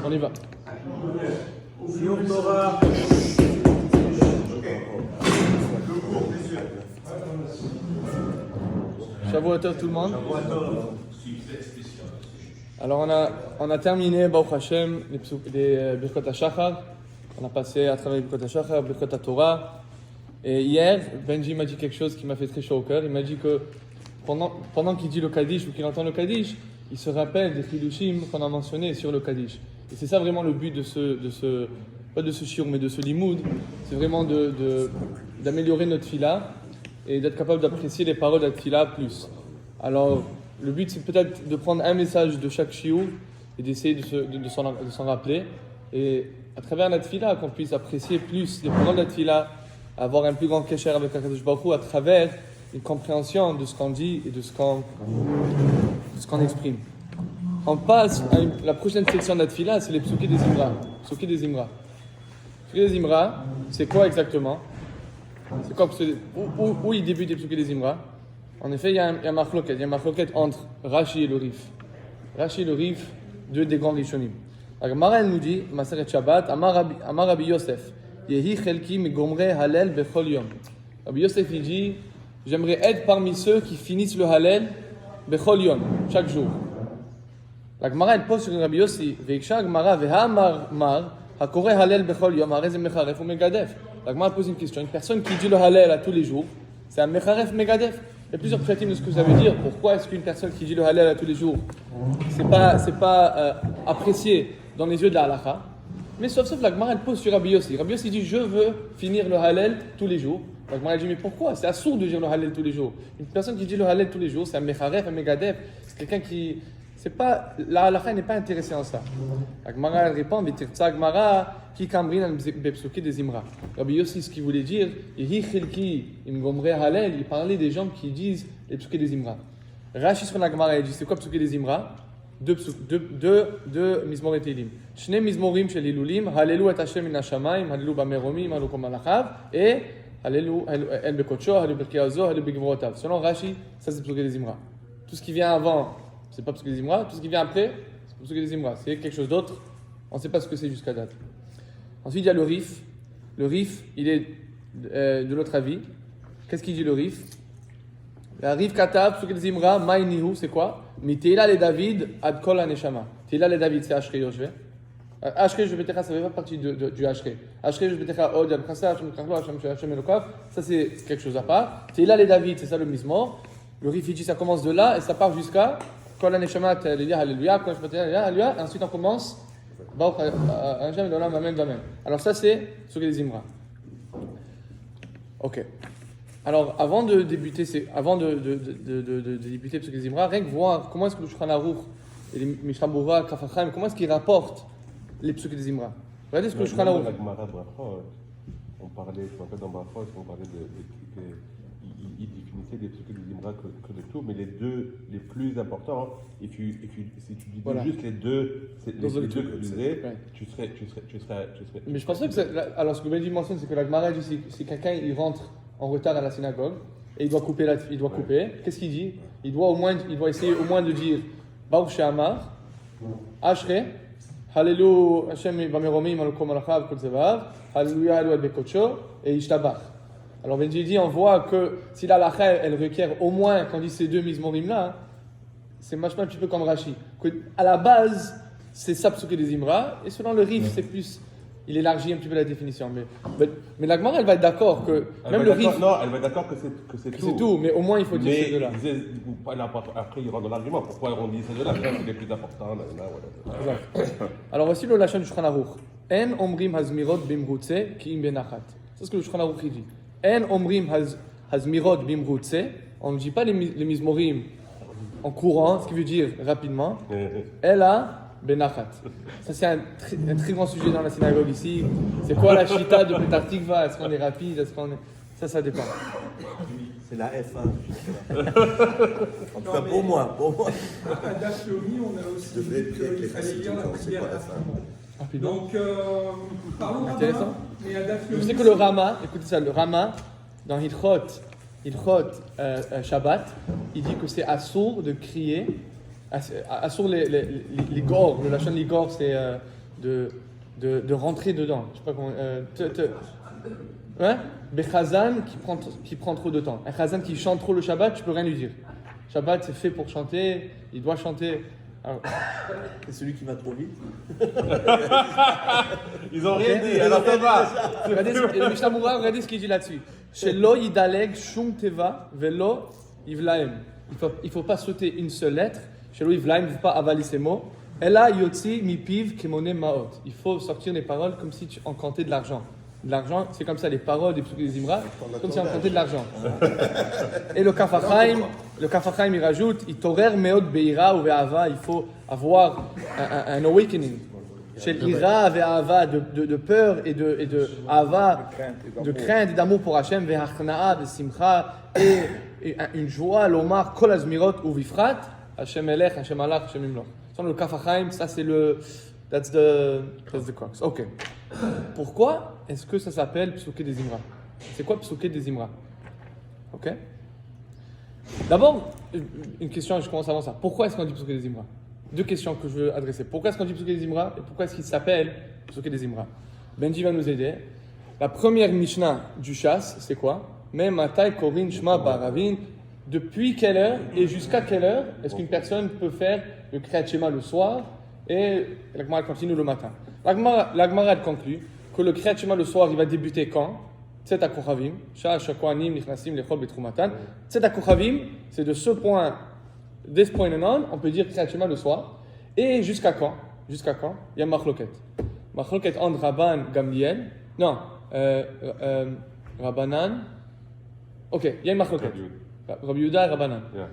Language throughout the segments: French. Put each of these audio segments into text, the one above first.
On y va. Shiur Torah. Shavuot Tov tout le monde. Alors on a terminé Baruch Hashem les Birkot HaShachar. On a passé à travers les Birkot HaShachar, Birkot HaTorah. Et hier, Benji m'a dit quelque chose qui m'a fait très chaud au cœur. Il m'a dit que pendant qu'il dit le Kaddish ou qu'il entend le Kaddish, il se rappelle des Chidushim qu'on a mentionnés sur le Kaddish. Et c'est ça vraiment le but pas de ce shiur, mais de ce limoud. C'est vraiment d'améliorer notre fila et d'être capable d'apprécier les paroles de la fila plus. Alors, le but, c'est peut-être de prendre un message de chaque shiur et d'essayer de s'en rappeler. Et à travers la tefila, qu'on puisse apprécier plus les paroles de la tefila, avoir un plus grand kesher avec HaKadosh Baruch Hu à travers une compréhension de ce qu'on dit et de ce qu'on exprime. On passe à la prochaine section de la tefila, c'est les psuki des Imra. Psuki des Imra. Psuki des Imra, c'est quoi exactement? C'est quoi où il débute les psuki des Imra? En effet, il y a un machloket entre Rashi et le Rif. Rashi et le Rif, deux des grands Rishonim. La Gemara nous dit, Maseret Shabbat, Amar Rabbi Yosef, Yehi chelki migomre halel bechol yom. Rabbi Yosef il dit, j'aimerais être parmi ceux qui finissent le halel bechol yom, chaque jour. La Gemara elle pose sur Rabbi Yosef, Veiksha Gemara veha mar hakore halel bechol yom, harez mecharef ou megadef. La Gemara pose une question, une personne qui dit le halel à tous les jours, c'est un mecharef megadef. Il y a plusieurs pratim de ce que ça veut dire. Pourquoi est-ce qu'une personne qui dit le halal à tous les jours, c'est pas apprécié dans les yeux de la halakha? Mais sauf la Gemara elle pose sur Rabbi Yossi. Rabbi Yossi dit je veux finir le halal tous les jours. La Gemara dit mais pourquoi? C'est assourd de dire le halal tous les jours. Une personne qui dit le halal tous les jours, c'est un mecharef, un megadef. C'est quelqu'un qui la halakha n'est pas intéressée en ça. La Gemara elle répond vitirtsa Gemara qui kamrin bepsuki des Imra. Rabbi Yossi ce qu'il voulait dire, yehi chilki im gomre halal, il parlait des gens qui disent les psuki des Imra. Rashi sur la Gemara il dit c'est quoi psuki des Imra? Deux mizmor et Tehillim. Shne mizmorim shel hilulim, halelu et Hashem min hashamayim, halelu bameromim, halelu kom malachav, et halelu el bekotsho, halelu berkei hazo, halelu begvorotav. Selon Rashi, ça c'est psuki des Imra. Tout ce qui vient avant, c'est pas psuki des Imra. Tout ce qui vient après, c'est psuki des Imra. C'est quelque chose d'autre. On ne sait pas ce que c'est jusqu'à date. Ensuite, il y a le Rif. Le Rif, il est de l'autre avis. Qu'est-ce qu'il dit le Rif? La Rif Katav, psuki des Imra, Maïnihu, c'est quoi? Mitila le David, ad kol haneshama. Tila le David, c'est Ashre Yoshve. Ashre Yoshve, ça fait pas partie du Ashre. Ashre Yoshve, Od, Yad Chasa, Hashem Kachlo, Hashem Elokav. Ça, c'est quelque chose à part. Tila le David, c'est ça le mizmor. Le Rif, il dit, ça commence de là et ça part jusqu'à kol haneshama, Alléluia, Alléluia, kol haneshama, Alléluia. Et ensuite, on commence, Baruch Hashem, Elolam, Amen, Amen. Alors, ça, c'est ce que les Imra. Ok. Alors, avant de débuter Psuki des Imra, rien que voir comment est-ce que le Shulchan Aruch et les Mishnah Berurah, Kaf HaChaim, comment est-ce qu'ils rapportent les Psuki des Imra. Regardez ce que le Shulchan Aruch. On parlait, je me rappelle dans Bracha, on parlait il définissait des Psuki des Imra que de tout, mais les deux les plus importants, si tu dis voilà. Juste les deux que tu disais, tu serais. Mais je pensais que alors ce que Benji mentionne, c'est que la Gemara dit si quelqu'un il rentre en retard à la synagogue et il doit couper. Qu'est-ce qu'il dit? Il doit essayer au moins de dire Baruch She'amar, Ashre, Hallelu Hashem Bameromim Alukom Alachav Kol Zevav, Hallelujah Hallelu Bekotsho et Ishtabach. Alors Benji dit on voit que si la halakha elle requiert au moins quand on dit ces deux mizmorim là, c'est machement un petit peu comme Rashi. À la base c'est ça psuki des Imra et selon le Rif c'est plus. Il élargit un petit peu la définition, mais la Gemara elle va être d'accord que même le Rif. Non, elle va être d'accord que c'est tout. C'est tout, mais au moins il faut dire ces deux-là. Après il rentre dans l'argument. Pourquoi on dit ces deux-là? C'est les plus importants. Alors voici le lachon du Shulchan Aruch. En omrim hazmirot bimrutze ki im benachat. C'est ce que le Shulchan Aruch dit. En omrim hazmirot bimrutze. On ne dit pas les mizmorim en courant, ce qui veut dire rapidement. Elle a Benachat. Ça, c'est un très grand sujet dans la synagogue ici. C'est quoi la chita de Petar Tikva? Est-ce qu'on est rapide? Ça dépend. C'est la F1. En tout cas, pour moi. À Daf Yomi, on a aussi dit qu'il fallait lire la première F1. Donc, parlons intéressant. Mais à Daf Yomi, je sais que le Rama, écoutez ça, le Rama, dans Hilchot Shabbat, il dit que c'est assourd de crier. Assour les gors, le lachon ligor, de rentrer dedans. Je sais pas comment. Ouais? Bechazan qui prend trop de temps. Un chazan qui chante trop le Shabbat, tu peux rien lui dire. Shabbat, c'est fait pour chanter, il doit chanter. Alors, C'est celui qui va trop vite. Ils ont rien dit, alors ça va. le Mishnah Moura, regardez ce qu'il dit là-dessus. Shelo yidaleg shum teva velo ivlaem. Il faut pas sauter une seule lettre. Shelo ivlaem, il ne faut pas avaler ces mots. Ela yotzi mi piv kemone maot. Il faut sortir les paroles comme si tu en comptais de l'argent. De l'argent, c'est comme ça, les paroles des Psukim des Imra, comme si on comptait de l'argent. Et le Kaf HaChaim, il rajoute, il torer meot beira ou ve'ava, il faut avoir un awakening. Chez l'ira ve'ava, de peur et de ava, de crainte et d'amour pour Hachem, ve'achna'a, de simcha, et une joie, l'omar, kol azmirot ou vifrat, Hachem elech, Hachem alach, Hachem imloch. Le Kaf HaChaim, ça c'est le... That's the crux. Ok. Pourquoi est-ce que ça s'appelle Psuké des Imra? C'est quoi Psuké des Imra? Ok. D'abord, une question, je commence avant ça. Pourquoi est-ce qu'on dit Psuké des Imra? Deux questions que je veux adresser. Pourquoi est-ce qu'on dit Psuké des Imra et pourquoi est-ce qu'il s'appelle Psuké des Imra? Benji va nous aider. La première Mishnah du Shas, c'est quoi? Mais Matai Korin Shma Baravin. Depuis quelle heure et jusqu'à quelle heure est-ce qu'une personne peut faire le Kriyat Shema le soir et la Gemara continue le matin? La Gemara conclut que le Kriyat Shema le soir, il va débuter quand? Tset HaKochavim, Shah Shakwanim, Nichnasim, Lechol, Betrumatan. Tset HaKochavim, c'est de ce point, dès ce point on, on peut dire Kriyat Shema le soir. Et jusqu'à quand? Jusqu'à quand? Il y a Machloket. Machloket entre Rabban, Gamliel. Non, Rabbanan. Ok, il y a une Machloket. Rabbi Yehuda et Rabbanan. Yeah.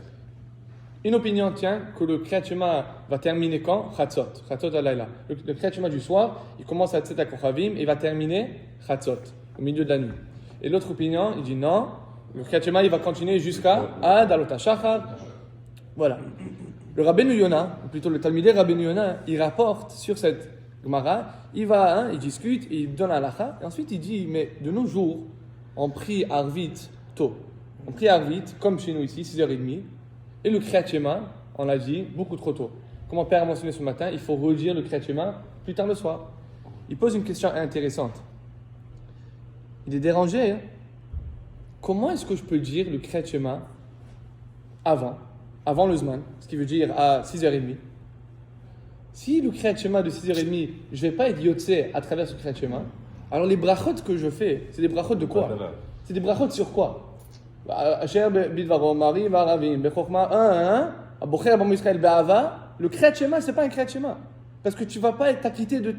Une opinion tient que le Kriyat Shema va terminer quand? Chatzot alayla. Le Kriyat Shema du soir, il commence à Tset HaKochavim et il va terminer Chatzot, au milieu de la nuit. Et l'autre opinion, il dit non, le Kriyat Shema il va continuer jusqu'à Ad Alot HaShachar. Voilà. Le Rabbeinu Yona, ou plutôt le Talmidei Rabbeinu Yona, il rapporte sur cette Gemara, il discute, il donne halakha, et ensuite il dit, mais de nos jours, on prie Arvit tôt. On prie Arvit, comme chez nous ici, 6h30. Et le Kriyat Shema, on l'a dit, beaucoup trop tôt. Comme mon père a mentionné ce matin, il faut redire le Kriyat Shema plus tard le soir. Il pose une question intéressante. Il est dérangé. Hein? Comment est-ce que je peux dire le Kriyat Shema avant le Zman, ce qui veut dire à 6h30? Si le Kriyat Shema de 6h30, je ne vais pas être yotzé à travers ce Kriyat Shema, alors les brachot que je fais, c'est des brachot de quoi? C'est des brachot sur quoi? Asher bidvaro mari varavim bechokma abocher bam Israël be'ava. Le Kriyat Shema, c'est pas un Kriyat Shema, parce que tu vas pas être acquitté de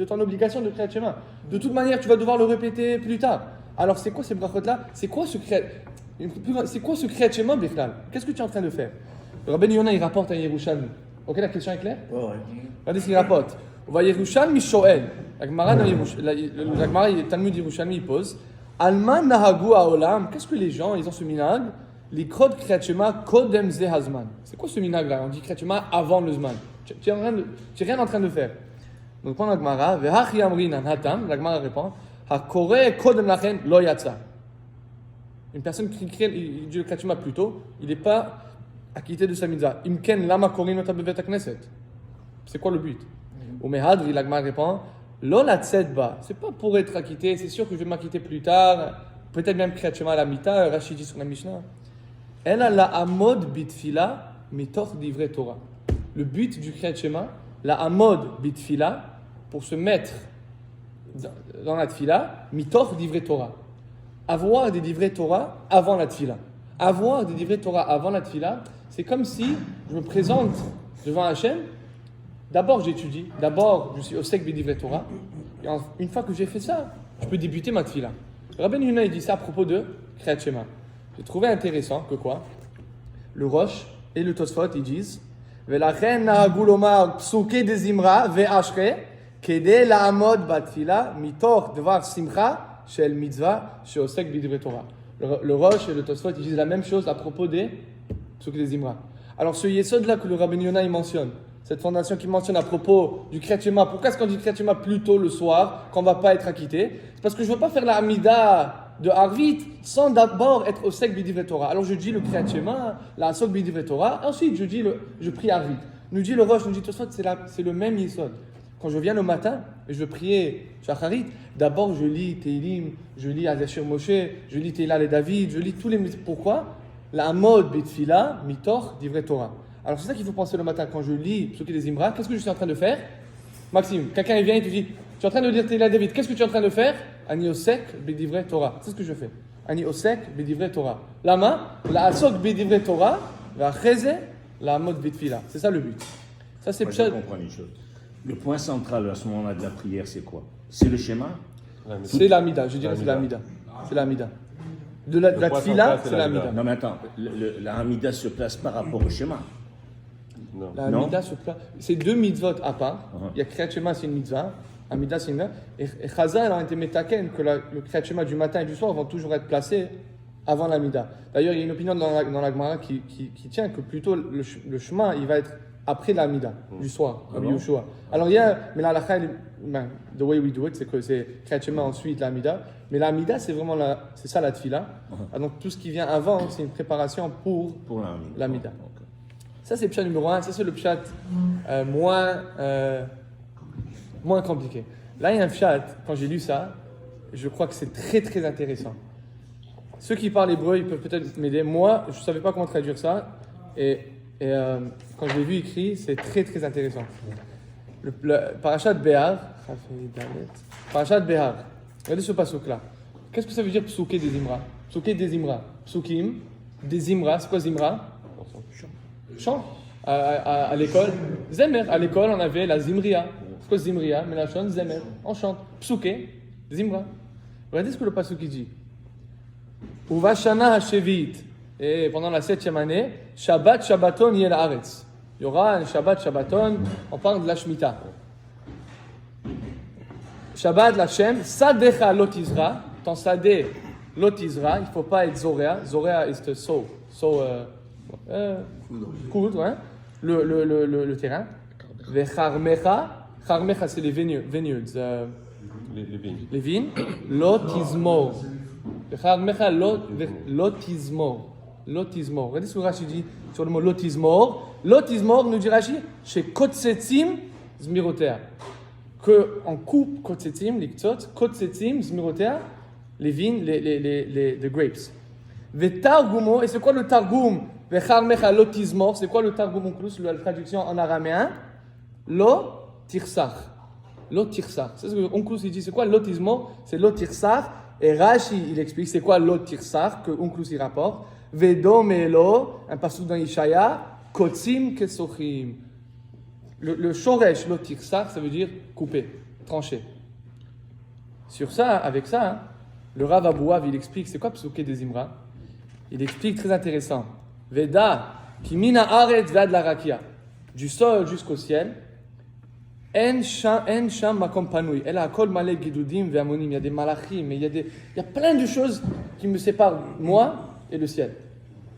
ton obligation de Kriyat Shema. De toute manière, tu vas devoir le répéter plus tard. Alors c'est quoi ces brachot là? C'est quoi ce Kriyat Shema Bichlal? Qu'est-ce que tu es en train de faire? Le Rabbeinu Yona il rapporte à Yerushalmi. Ok, la question est claire? Ouais. Regardez ce qu'il rapporte. On va Yerushalmi Shoel. La Gemara le Talmud Yerushalmi il pose. Alma nahagu haolam. Qu'est-ce que les gens, ils ont ce minhag? Likrot Kriyat Shema kodem ze hazman. C'est quoi ce minhag là? On dit Kriyat Shema avant le zman. Tu n'es rien en train de faire. Donc pendant la Gemara, ve'ach yamrinan hatam, la Gemara répond, hakore kodem lachen lo yatsa. Une personne qui dit le Kriyat Shema plus tôt, il n'est pas acquitté de sa mitzvah. Imken lama korin ota bevet hakneset. C'est quoi le but? Ou mehadri, la Gemara répond, lo la tzedba. C'est pas pour être acquitté, c'est sûr que je vais m'acquitter plus tard, peut-être même Kriyat Shema à la mita, Rashi dit sur la Mishnah. Elle a la amod bitfila mitoch divrei Torah. Le but du Kriyat Shema, la amod bitfila, pour se mettre dans la tfila, mitoch divrei Torah. Avoir des divrei Torah avant la tfila. Avoir des divrei Torah avant la tfila, c'est comme si je me présente devant Hachem. D'abord j'étudie, d'abord je suis au sec b'divrei Torah, et une fois que j'ai fait ça, je peux débuter ma tfila. Rabbeinu Yona il dit ça à propos de Kriyat Shema. J'ai trouvé intéressant que quoi? Le Rosh et le Tosfot ils disent Velachen nahagu lomar psuke de zimra ve'ashre kede la'amod batfila mitoch devar simcha shel mitzvah sheosek b'divrei Torah. Le Rosh et le Tosfot ils disent la même chose à propos des psuke de zimra. Alors ce yesod là que le Rabbeinu Yona il mentionne, cette fondation qui mentionne à propos du Kriyat Shema, pourquoi est-ce qu'on dit Kriyat Shema plus tôt le soir, qu'on ne va pas être acquitté? C'est parce que je ne veux pas faire la Hamida de Arvit sans d'abord être au sec b'divrei Torah. Alors je dis le Kriyat Shema, la Asok b'divrei Torah, ensuite je prie Arvit. Nous dit le Rosh, nous dit Tosfot, c'est le même yesod. quand je viens le matin et je veux prier Shacharit, d'abord je lis Teilim, je lis Azashir Moshe, je lis Teila et David, je lis tous les... Pourquoi? La mode Bitfila, Mitor, d'Ivret Torah. Alors c'est ça qu'il faut penser le matin. Quand je lis Psuki des Zimra, qu'est-ce que je suis en train de faire? Maxime, quelqu'un il vient et te dit, tu es en train de lire Teila et David, qu'est-ce que tu es en train de faire? Ani Osek B'Divrei Torah. C'est ce que je fais. Ani Osek B'Divrei Torah. Lama, la Asok B'Divrei Torah, va Cheze, la mode Bitfila. C'est ça le but. Ça c'est Moi, je comprends une chose. Le point central à ce moment-là de la prière, c'est quoi? C'est le schéma? C'est l'Amida, je dirais que c'est l'Amida. C'est l'Amida. De la point Tfila, central, c'est c'est l'Amida. Non, mais attends, la Hamida se place par rapport au schéma. Non. La Non. Amida se place. C'est deux mitzvot à part. Il y a Kriyat Shema, c'est une mitzvah. Amida, c'est une mitzvah. Et Chazal a été métaken que le Kriyat Shema du matin et du soir vont toujours être placés avant l'Amida. D'ailleurs, il y a une opinion dans la Gemara qui tient que plutôt le chemin, il va être après l'Amida du soir, Rabbi Yoshua. Alors il y a, mais la halakha, the way we do it, c'est que c'est Kriyat Shema ensuite l'Amida. Mais l'Amida, c'est vraiment c'est ça la Tfila. Donc tout ce qui vient avant, c'est une préparation pour l'Amida. Ok. Ça, c'est le pshat numéro 1. Ça, c'est le pshat moins compliqué. Là, il y a un pshat, quand j'ai lu ça, je crois que c'est très, très intéressant. Ceux qui parlent hébreu, ils peuvent peut-être m'aider. Moi, je ne savais pas comment traduire ça. Et quand je l'ai vu écrit, c'est très, très intéressant. Le parashat Behar. Parashat Behar. Regardez ce pasuk-là. Qu'est-ce que ça veut dire psuké des Zimra? Psuké des Zimra. Psukim, des Zimra. C'est quoi Zimra? Chant. À l'école, Zemer. À l'école, on avait la Zimria. C'est quoi Zimria? Mais la chante, Zemer. On chante. Psuké, Zimra. Regardez ce que le pasuk dit. Uvashana Hashevit. Et pendant la 7e année, Shabbat Shabbaton Yel Haaretz. Il y aura un Shabbat Shabbaton. On parle de la Shemitah. Shabbat l'Hashem. Sadecha Lotizra. Ton Sadeh Lotizra. Il ne faut pas être Zorea. Zorea is the sow. Coudre, hein? Le terrain. Vecharmecha. Charmecha, c'est les vineyards. Les vignes. Lotizmor. Vecharmecha lotizmor. Lotizmor. Regardez ce que Rashi dit sur le mot lotizmor. Lotizmor, nous dit Rashi, chez kotsetzim zmirotea. Qu'on coupe kotsetzim, les ktsot, kotsetzim zmirotea, les vignes, les grapes. Vetargumo, et c'est quoi le targum? Vecharmecha lotizmor, c'est quoi le targum en plus, la traduction en araméen? Lo tirsach. Lo tirsach. C'est ce que Onklus il dit, c'est quoi lotizmor? C'est lo tirsach. Et Rashi, il explique c'est quoi lo tirsach, que Onklus il rapporte. Vedom elo, un passage dans Ishaya, kotzim kesochim. Le shoresh lo tirsach, ça veut dire couper, trancher. Sur ça, avec ça, hein, le Rav Abouav, il explique c'est quoi psuké des Zimra. Il explique très intéressant. Veda, ki mina aretz vad la rakia. Du sol jusqu'au ciel. En sham makom panoui. Elle a kol malek gidudim ve'amonim. Il y a des malachim, mais il y a plein de choses qui me séparent, moi et le ciel.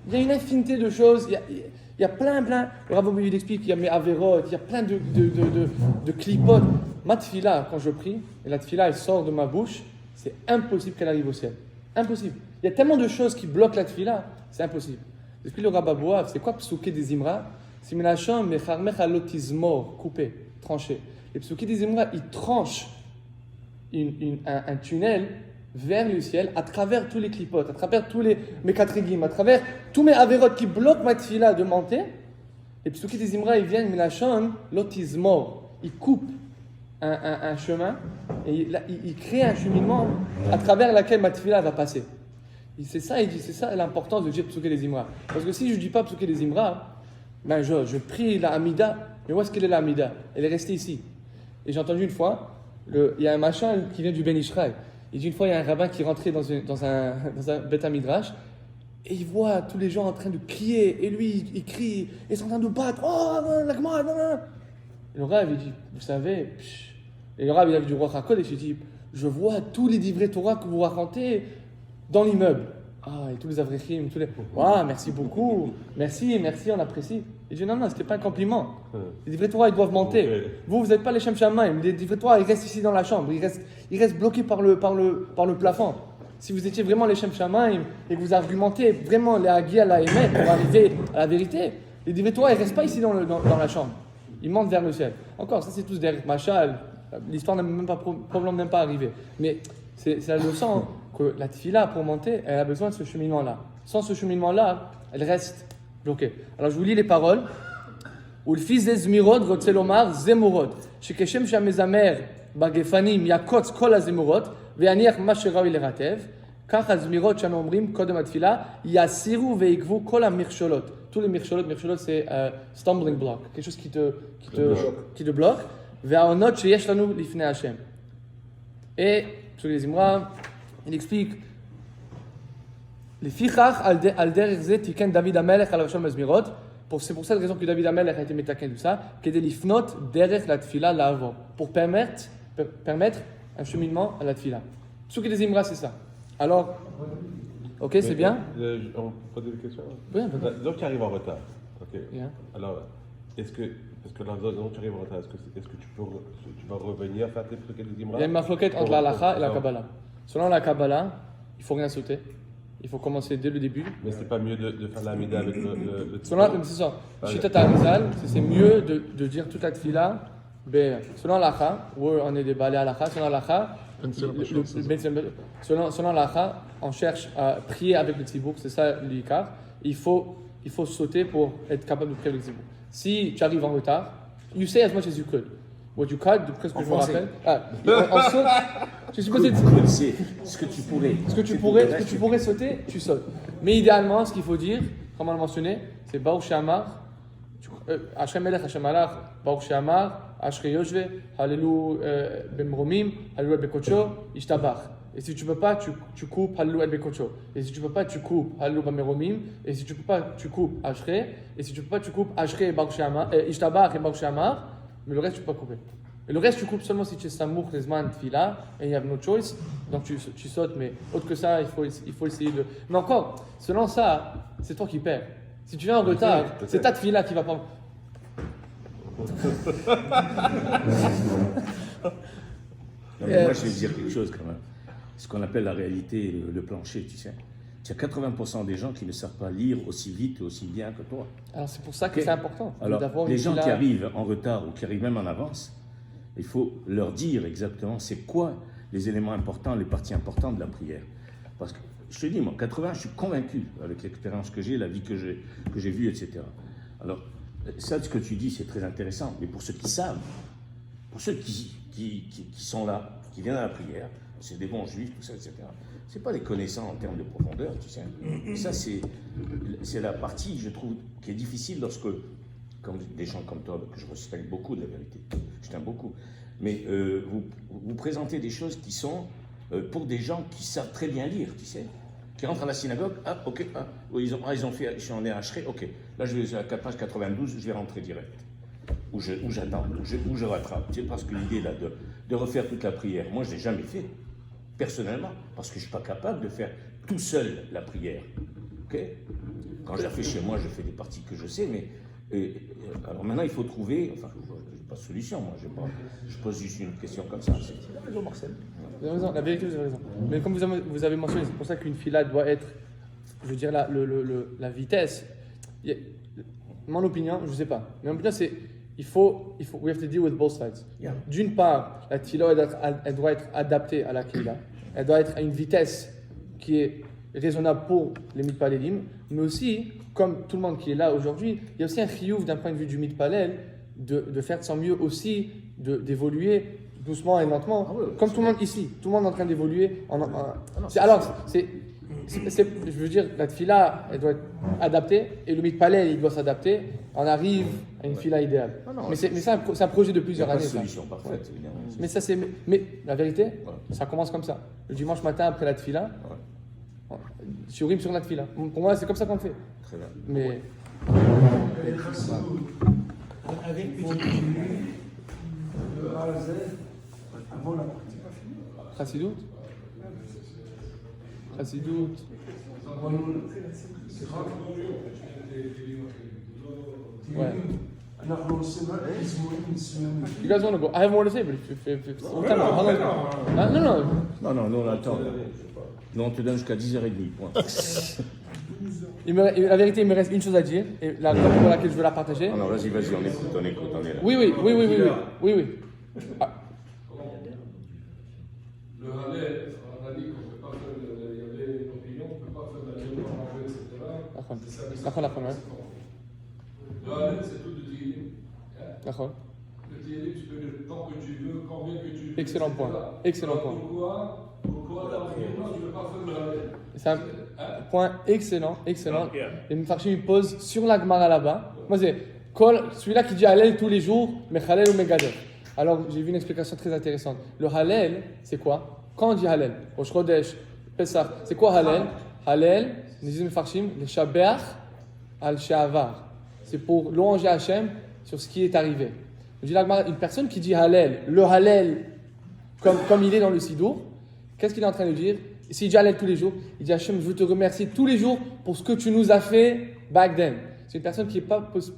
Il y a une infinité de choses. Il y a plein. Le Rav Abouav, il explique qu'il y a mes averot, il y a plein de clipotes. Ma tfila, quand je prie, et la tfila, elle sort de ma bouche, c'est impossible qu'elle arrive au ciel. Impossible. Il y a tellement de choses qui bloquent la tfila, c'est impossible. Depuis le Rav Abouav, c'est quoi psuké des Zimra? C'est Menachon, Mecharmecha lotizmor, coupé, tranché. Les psuké des Zimra, ils tranchent un tunnel vers le ciel à travers tous les clipotes, à travers tous mes katrigim, à travers tous mes avérotes qui bloquent ma tfila de monter. Les psuké des Zimra, ils viennent Menachon lotizmor. Ils coupent un chemin et ils créent un cheminement à travers lequel ma tfila va passer. Et c'est ça, il dit, c'est ça l'importance de dire psuké des Zimra. Parce que si je ne dis pas psuké des Zimra, ben je prie la Hamida, mais où est-ce qu'elle est la Hamida? Elle est restée ici. Et j'ai entendu une fois, il y a un machin qui vient du Ben Ishraï. Il dit une fois, il y a un rabbin qui rentrait dans un Beth Midrash, et il voit tous les gens en train de crier, et lui, il crie, et ils sont en train de battre, oh, la Gemara, non. Et le rabbin, il dit, vous savez, et le rabbin, il avait du roi HaKodesh, il dit, je vois tous les livrets Torah que vous racontez dans l'immeuble. Ah, et tous les avrechim, merci beaucoup, merci, on apprécie. Il dit non, c'était pas un compliment. Les livrets Torah, ils doivent monter. Vous n'êtes pas les Shem Shamaim. Les livrets Torah, ils restent ici dans la chambre. Ils restent bloqués par le plafond. Si vous étiez vraiment les Shem Shamaim et que vous argumentez vraiment les Hagia, la Emet pour arriver à la vérité, les livrets Torah, ils restent pas ici dans la chambre. ils montent vers le ciel. Encore, ça c'est tous des machal, l'histoire n'est même pas, probablement même pas arrivée. Mais c'est la leçon que la tefila, pour monter, elle a besoin de ce cheminement-là. Sans ce cheminement-là, elle reste bloquée. Alors je vous lis les paroles. ולפי זה זמירות רוצה לומר זמורות, שכשם שהמזמר בגפנים יקוץ כל הזמורות ויניח מה שראוי לרטב, כך הזמירות שאנו אומרים קודם התפילה יסירו ויקבו כל המכשולות. tous les מכשולות c'est stumbling block, quelque chose qui te bloque, והעונות שיש לנו לפני השם. Et sur les זמרה, il explique לפיכך על דרך זה תיקן דוד המלך על הראשון מזמירות. C'est pour cette raison que David Amelech a été métaquin de ça, qu'aider l'ifnot derrière la tfila l'avant, pour permettre un cheminement à la tfila. Ce qui est des imras, c'est ça. Alors, ok, c'est bien. On peut poser des questions? Oui, donc tu arrives en retard. Ok. Yeah. Alors, parce que donc tu arrives en retard, est-ce que tu vas revenir faire tes trucs des imras? Il y a une mafloquette entre la halakha et la Kabbalah. Selon la Kabbalah, il ne faut rien sauter. Il faut commencer dès le début. Mais c'est pas mieux de faire la mida avec le C'est ça. Shitat Arizal, c'est mieux de dire toute la tfila. Selon l'Acha, où on est des balais à l'Acha, selon l'Acha, selon l'Acha, on cherche à prier avec le tzibouk, c'est ça l'ikar. Il faut sauter pour être capable de prier avec le tzibouk. Si tu arrives en retard, you say as much as you could. What you could, d'après ce que je me rappelle. On saute. Je suis posé. C'est ce que tu pourrais. Ce que tu pourrais sauter, tu sautes. Mais idéalement, ce qu'il faut dire, comme on l'a mentionné, c'est Baruch She'amar, Ashrei Melech Hashem Malach, Baruch She'amar, Ashrei Yoshve, Hallelu Bemromim, Hallelu Bekocho, Ishtabach. Et si tu peux pas, tu coupes Hallelu Bekocho. Et si tu peux pas, tu coupes Hallelu Bemromim. Et si tu peux pas, tu coupes Ashrei. Et si tu peux pas, tu coupes Ashrei Baruch She'amar, Ishtabach et Baruch She'amar. Mais le reste, tu peux pas couper. Et le reste, tu coupes seulement si tu es samour, lesman, tfila, et il y a no choice. Donc tu sautes, mais autre que ça, il faut essayer de. Mais encore, selon ça, c'est toi qui perds. Si tu viens en retard, c'est ta tfila qui va pas. Non, mais moi, je vais dire quelque chose quand même. Ce qu'on appelle la réalité, le plancher, tu sais. Il y a 80% des gens qui ne savent pas lire aussi vite et aussi bien que toi. Alors c'est pour ça que c'est important. Alors, les gens qui arrivent en retard ou qui arrivent même en avance, il faut leur dire exactement c'est quoi les éléments importants, les parties importantes de la prière. Parce que, je te dis, moi, 80, je suis convaincu, avec l'expérience que j'ai, la vie que j'ai vue, etc. Alors, ça, ce que tu dis, c'est très intéressant. Mais pour ceux qui savent, pour ceux qui sont là, qui viennent à la prière, c'est des bons juifs, tout ça, etc. C'est pas des connaissances en termes de profondeur, tu sais. Et ça, c'est la partie, je trouve, qui est difficile lorsque, comme des gens comme toi, que je respecte beaucoup de la vérité, je t'aime beaucoup, mais vous présentez des choses qui sont pour des gens qui savent très bien lire, tu sais, qui rentrent à la synagogue, ah, ok, ah, ils ont fait, je suis en Ashrei, ok, là je vais à la page 92, je vais rentrer direct. Ou j'attends, ou je rattrape, tu sais, parce que l'idée là de refaire toute la prière, moi je l'ai jamais fait. Personnellement, parce que je ne suis pas capable de faire tout seul la prière. Okay. Quand je la fais chez moi, je fais des parties que je sais, mais alors maintenant il faut trouver, enfin, je n'ai pas de solution, moi, je pose juste une question comme ça. C'est la raison, Marcel. Vous avez raison, la vérité, vous avez raison. Mais comme vous avez mentionné, c'est pour ça qu'une fila doit être, je veux dire, la vitesse. Mon opinion, je ne sais pas. Mais mon opinion, c'est we have to deal with both sides. Yeah. D'une part, la tfila, elle doit être adaptée à la kila. Elle doit être à une vitesse qui est raisonnable pour les mitpalelim, mais aussi, comme tout le monde qui est là aujourd'hui, il y a aussi un chiyuv d'un point de vue du mitpalel de faire de son mieux aussi, d'évoluer doucement et lentement, comme tout le monde ici. Tout le monde est en train d'évoluer. Je veux dire, la tfila, elle doit être adaptée, et le mitpalel, il doit s'adapter. On arrive à une fila idéale. Mais c'est un projet de plusieurs années. Il n'y a pas de solution parfaite, évidemment. Mais la vérité, ça commence comme ça. Le dimanche matin, après la tfila, shiurim sur la tfila. Pour moi, c'est comme ça qu'on fait. Très bien. Mais... Avec petit diminué, de A à Z, avant la partie pas finie. Chassidout. Ouais. You guys want to go? I have more to say, but if what time? How long? No. Non, on attend. Non, on te donne jusqu'à 10h30, point. La vérité, il me reste une chose à dire, et la raison pour laquelle je veux la partager. Non, vas-y, on écoute, on est là. Oui. Ah, Le Hallel, on a dit qu'on ne peut pas faire, il y avait une opinion, on ne peut pas faire la léon, manger, etc. C'est ça, mais D'accord, le Hallel, c'est tout de Tehillim. d'accord. Le Tehillim, tu peux le temps que tu veux, combien que tu veux. Excellent point. Excellent point. Pourquoi dans l'opinion, tu ne peux pas faire le Hallel? C'est un point excellent. Et Mefarshim il pose sur la Gemara là-bas. Moi, c'est celui-là qui dit Hallel tous les jours, mais Hallel ou Megadol. Alors, j'ai vu une explication très intéressante. Le Hallel, c'est quoi? Quand on dit Hallel, Rosh Chodesh, Pesach, c'est quoi Hallel? Hallel, nous disons Mefarshim, le Shabeach al She'avar. C'est pour louanger Hachem sur ce qui est arrivé. Je dis la Gemara, une personne qui dit Hallel, le Hallel, comme il est dans le Sidour, qu'est-ce qu'il est en train de dire? S'il dit Hallel tous les jours, il dit Hachem, je veux te remercier tous les jours pour ce que tu nous as fait back then. C'est une personne qui n'est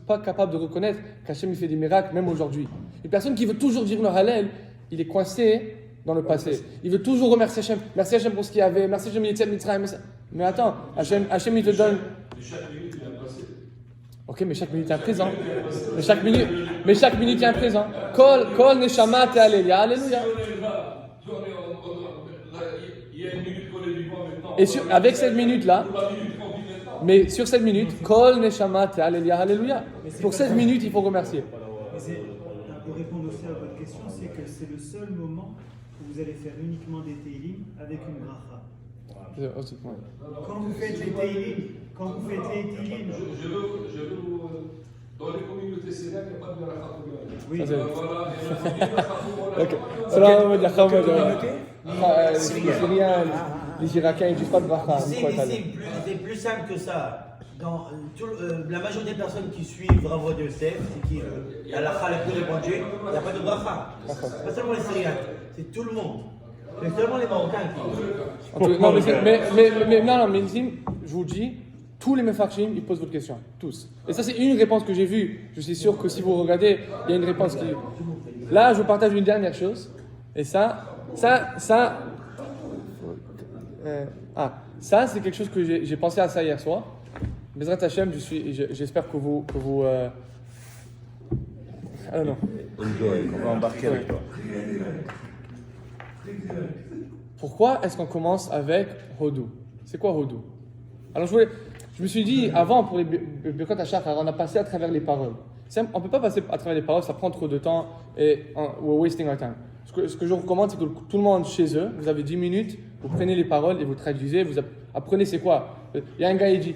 pas capable de reconnaître qu'Hachem il fait des miracles, même aujourd'hui. Une personne qui veut toujours dire le Hallel, il est coincé dans le passé. Il veut toujours remercier Hachem. Merci Hachem pour ce qu'il y avait. Merci Hachem, il était Mitzrayim. Mais attends, Hachem il te donne. Chaque minute, il a passé. Ok, mais chaque minute est un présent. Mais chaque minute est un présent. Kol neshama te'aleluya. Alléluia. Il y a une minute qu'on est vivant maintenant. Et avec cette minute-là, mais sur cette minute, Kol Neshama Alléluia, Alléluia. Pour cette minute, il faut remercier. Pour répondre aussi à votre question, c'est que c'est le seul moment où vous allez faire uniquement des Tehillim avec une bracha. Quand vous faites les Tehillim, Je veux vous. Dans les communautés syriennes, il n'y a pas de bracha pour le Hallel. Oui, Voilà. Syriens, les Irakiens, ils disent pas de bracha. C'est plus simple que ça. Dans la majorité des personnes qui suivent Bravo de Yosef, c'est qui la halakha la plus répandue, il n'y a pas de bracha. C'est pas seulement les Syriens, c'est tout le monde. C'est seulement les Marocains qui. Mais je vous dis, tous les Mefarshim, ils posent votre question. Tous. Et ça, c'est une réponse que j'ai vue. Je suis sûr que si vous regardez, il y a une réponse qui. Là, je vous partage une dernière chose. Et ça, c'est quelque chose que j'ai pensé à ça hier soir. Bezrat Hashem, j'espère que vous non. On va embarquer avec toi. Pourquoi est-ce qu'on commence avec Hodou? C'est quoi Hodou? Alors je me suis dit, avant pour les Birkot HaShachar, on a passé à travers les paroles. On ne peut pas passer à travers les paroles, ça prend trop de temps et we're wasting our time. Ce que je vous recommande, c'est que tout le monde chez eux, vous avez 10 minutes, vous prenez les paroles et vous traduisez, vous apprenez c'est quoi. Il y a un gars, il dit,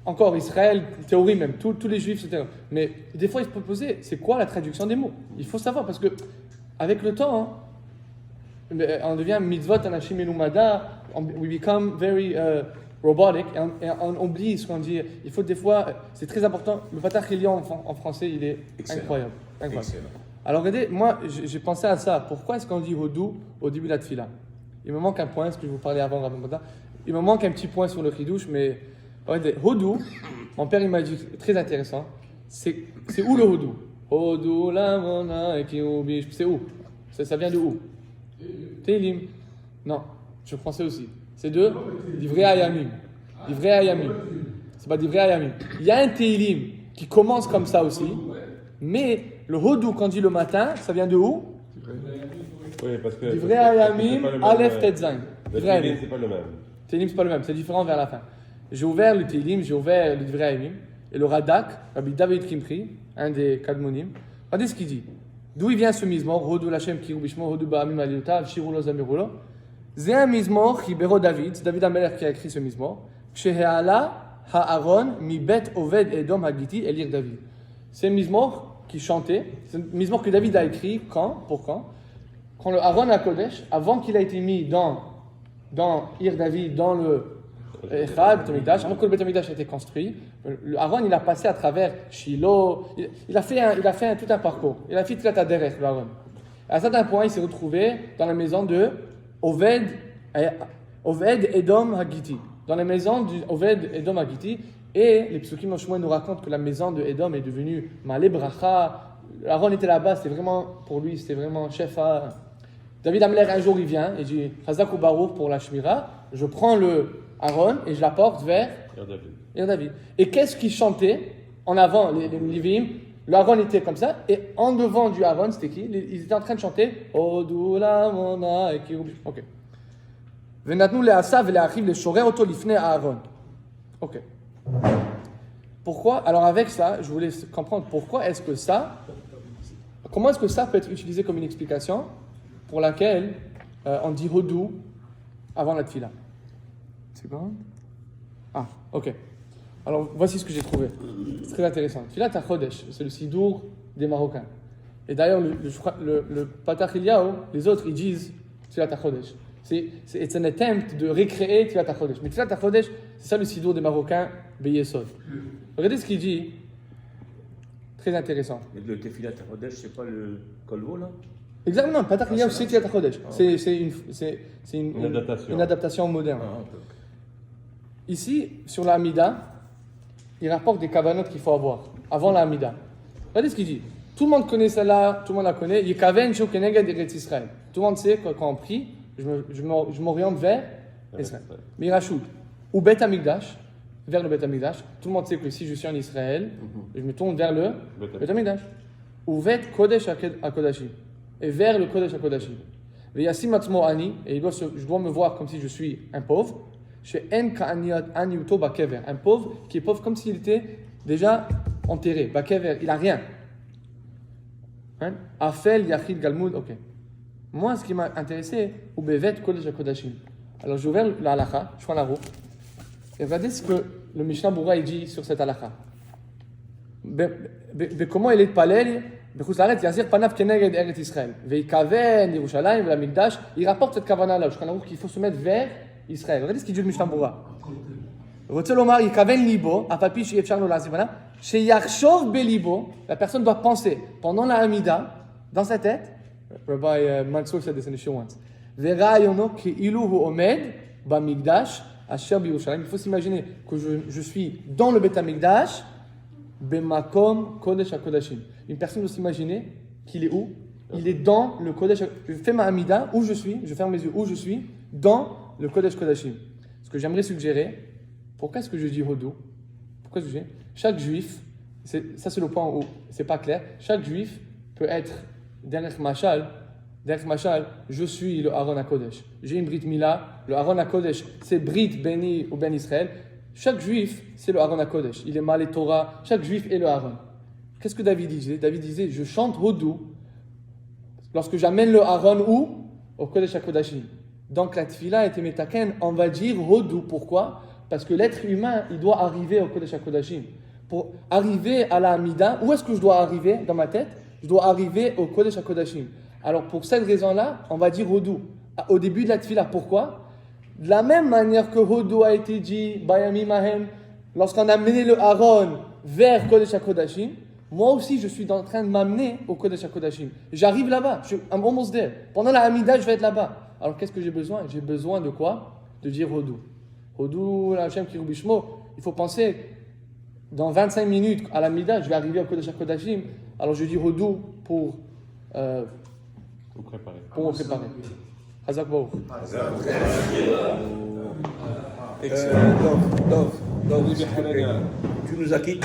encore Israël, théorie même, tous les juifs, etc. Mais des fois, il se peut poser, c'est quoi la traduction des mots? Il faut savoir, parce que avec le temps, on devient mitzvot, anashim elumada, we become very robotic, et on oublie ce qu'on dit. Il faut des fois, c'est très important, le Patach Elion en français, il est incroyable. Alors regardez, moi j'ai pensé à ça. Pourquoi est-ce qu'on dit Hodou au début de la Tfila? Il me manque un point, ce que je vous parlais avant, il me manque un petit point sur le Chidouche, mais regardez, Hodou, mon père il m'a dit, très intéressant, c'est où le Hodou? Hodou, la mona, et qui oublie, c'est où? Ça vient de où? Tehillim. Non, je pensais aussi. C'est de Divrei Hayamim. Divrei Hayamim. C'est pas Divrei Hayamim. Il y a un Tehillim qui commence comme ça aussi, mais le Hodou, quand on dit le matin, ça vient de où? Oui, parce que. Divrei Hayamim, Aleph Tetzain. Le Tehillim, c'est pas le même. Tehillim, c'est pas le même, c'est différent vers la fin. J'ai ouvert le Tehillim, j'ai ouvert le Divrei Hayamim, et le Radak, Rabbi David Kimchi, un des Kadmonim, regardez ce qu'il dit. D'où il vient ce mizmor? Hodou l'Hashem kiru bishmo, Hodou ba'amim aliyota, shiru lo zamiru lo. C'est un mizmor qui béro David, c'est David Amelech qui a écrit ce mizmor. Sheheala ha'aron mi bet oved edom hagiti elir David. C'est un mizmor qui chantait, c'est un mizmor que David a écrit quand? Pour quand? Quand le Aaron à Kodesh, avant qu'il a été mis dans Ir David, dans le Echad, Beth Amikdash, avant que le Beth Amikdash a été construit, le Aaron il a passé à travers Shiloh, il a fait tout un parcours. Il a fait tout la derrière le Aaron. À un certain point, il s'est retrouvé dans la maison de Oved Edom Hagiti, dans la maison d'Oved Edom Hagiti, et les Psukim Shmuel nous racontent que la maison de Edom est devenue Malé Bracha. Aaron était là-bas, c'était vraiment, pour lui, c'était vraiment chef à. David Amler, un jour, il vient et dit Chazak ou Baruch pour la Shmira. Je prends le Aaron et je l'apporte vers David. Et qu'est-ce qu'ils chantaient en avant, les Lévi'im? Le Aaron était comme ça, et en devant du Aaron, c'était qui? Ils étaient en train de chanter Odula Mona et Kirubish. Ok. Venatnu le Asav et le Achiv le Shorer Oto Lifnei Aaron. Ok. Pourquoi? Alors avec ça, je voulais comprendre pourquoi est-ce que ça, comment est-ce que ça peut être utilisé comme une explication pour laquelle on dit Hodou avant la Tfila. C'est quoi? Ah, ok. Alors voici ce que j'ai trouvé. C'est très intéressant. Tfilat HaChodesh, c'est le sidour des Marocains. Et d'ailleurs, le Patach Eliyahu, les autres, ils disent Tfilat HaChodesh. C'est un attempt de recréer Tfilat HaChodesh. Mais Tfilat HaChodesh, c'est ça le sidour des Marocains, Beyesod. Regardez ce qu'il dit. Très intéressant. Mais le Tfilat HaChodesh, c'est pas le Kolvo là? Exactement, Patach Eliyahu, c'est Tfilat HaChodesh. C'est une adaptation moderne. Ici, sur la Hamida, il rapporte des kavanotes qu'il faut avoir avant la Hamida. Regardez ce qu'il dit. Tout le monde connaît celle-là, tout le monde la connaît. Yikaven Shu Keneged Eretz Israël. Tout le monde sait que quand on prie, je m'oriente vers Israël. Mais il rajoute, ou Bet Hamikdash, vers le Bet Hamikdash. Tout le monde sait que si je suis en Israël, je me tourne vers le Bet Hamikdash. Ou Vet Kodesh HaKodashim. Et vers le Kodesh HaKodashim. Veyasim Atzmo Ani, et je dois me voir comme si je suis un pauvre. Chez En Ka'aniuto Bakever, un pauvre qui est pauvre comme s'il était déjà enterré. Bakever, il n'a rien. Afel Yachid Galmud, ok. Moi, ce qui m'a intéressé, Ubevet Kodesh HaKodashim. Alors j'ai ouvert la halakha, je prends la roue, et regardez ce que le Mishnah Bura dit sur cette halakha. Comment il est de Palel, Yazir Panav Keneged Eretz Israël. Veikaven, Yerushalayim, Velamikdash, il rapporte cette kavana-là, je prends la roue qu'il faut se mettre vers Israël. Regardez ce qu'il dit le Mishnah Bura. La personne doit penser pendant la Hamida, dans sa tête. Rabbi Mansour said this in a show once. Il faut s'imaginer que je suis dans le Bet HaMikdash, Bemakom Kodesh HaKodashim. Une personne doit s'imaginer qu'il est où? Il est dans le Kodesh. Je fais ma Hamida, où je suis, je ferme mes yeux, où je suis, dans le Kodesh Kodashim. Ce que j'aimerais suggérer, pourquoi est-ce que je dis Hodou? Pourquoi est-ce que je dis? Chaque juif, ça c'est le point où c'est pas clair, chaque juif peut être derrière Machal, je suis le Aaron HaKodesh. J'ai une Brit Mila, le Aaron HaKodesh, c'est Brit Beni ou Ben Israël. Chaque juif, c'est le Aaron HaKodesh. Il est Malé Torah, chaque juif est le Aaron. Qu'est-ce que David disait? David disait, je chante Hodou lorsque j'amène le Aaron où? Au Kodesh HaKodashim. Donc la tfila était metaken, on va dire Hodou. Pourquoi? Parce que l'être humain, il doit arriver au Kodesh HaKodashim. Pour arriver à la Hamida, où est-ce que je dois arriver dans ma tête? Je dois arriver au Kodesh HaKodashim. Alors pour cette raison-là, on va dire Hodou au début de la tfila. Pourquoi? De la même manière que Hodou a été dit, Bayami Mahem, lorsqu'on a mené le Aaron vers Kodesh HaKodashim, moi aussi je suis en train de m'amener au Kodesh HaKodashim. J'arrive là-bas, I'm almost there. Pendant la Hamida, je vais être là-bas. Alors qu'est-ce que j'ai besoin? J'ai besoin de quoi? De dire Hodou. Hodou, la Hashem Kirubishmo. Il faut penser, dans 25 minutes à la Mida, je vais arriver au Kodesh HaKodashim. Alors je dis Hodou pour me préparer. Hazak Baruch. Excellent. Donc, tu nous as quitté.